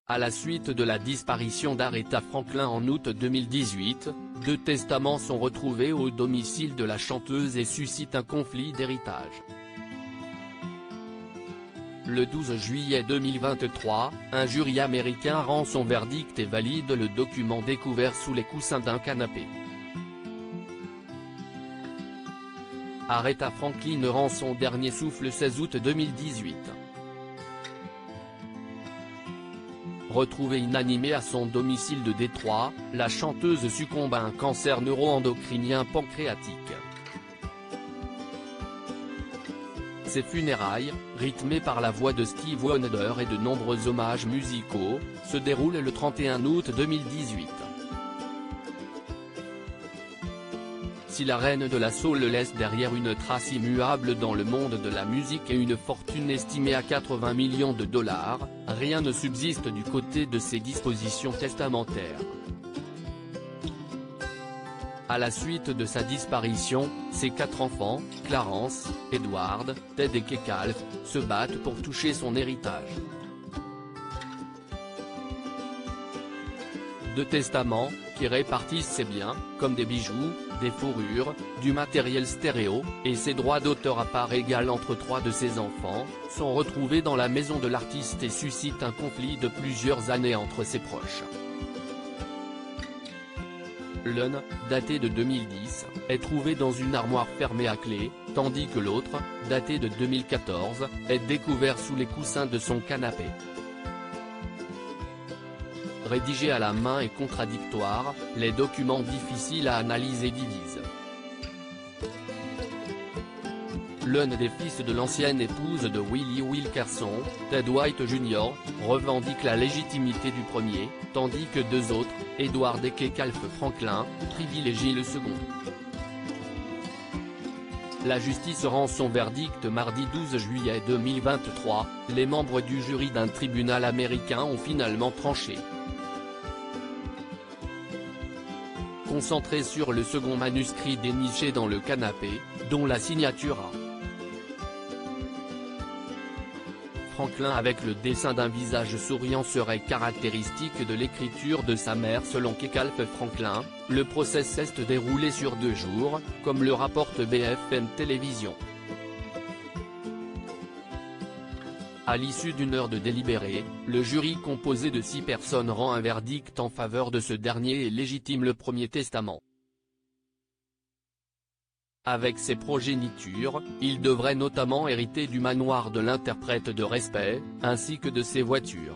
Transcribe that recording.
À la suite de la disparition d'Aretha Franklin en août 2018, 2 testaments sont retrouvés au domicile de la chanteuse et suscitent un conflit d'héritage. Le 12 juillet 2023, un jury américain rend son verdict et valide le document découvert sous les coussins d'un canapé. Aretha Franklin rend son dernier souffle le 16 août 2018. Retrouvée inanimée à son domicile de Détroit, la chanteuse succombe à un cancer neuro-endocrinien pancréatique. Ses funérailles, rythmées par la voix de Stevie Wonder et de nombreux hommages musicaux, se déroulent le 31 août 2018. Si la reine de la soul laisse derrière une trace immuable dans le monde de la musique et une fortune estimée à 80 millions de dollars, rien ne subsiste du côté de ses dispositions testamentaires. À la suite de sa disparition, ses 4 enfants, Clarence, Edward, Ted et Kekalf, se battent pour toucher son héritage. 2 testaments, qui répartissent ses biens, comme des bijoux, des fourrures, du matériel stéréo, et ses droits d'auteur à part égale entre 3 de ses enfants, sont retrouvés dans la maison de l'artiste et suscitent un conflit de plusieurs années entre ses proches. L'un, daté de 2010, est trouvé dans une armoire fermée à clé, tandis que l'autre, daté de 2014, est découvert sous les coussins de son canapé. Rédigés à la main et contradictoires, les documents difficiles à analyser divisent. L'un des fils de l'ancienne épouse de Willie Wilkerson, Ted White Jr., revendique la légitimité du premier, tandis que 2 autres, Edward et Kekalf Franklin, privilégient le second. La justice rend son verdict mardi 12 juillet 2023, les membres du jury d'un tribunal américain ont finalement tranché. Concentré sur le second manuscrit déniché dans le canapé, dont la signature A. Franklin avec le dessin d'un visage souriant serait caractéristique de l'écriture de sa mère selon Kekalf Franklin. Le procès s'est déroulé sur 2 jours, comme le rapporte BFM Télévision. À l'issue d'1 heure de délibéré, le jury composé de 6 personnes rend un verdict en faveur de ce dernier et légitime le premier testament. Avec ses progénitures, il devrait notamment hériter du manoir de l'interprète de respect, ainsi que de ses voitures.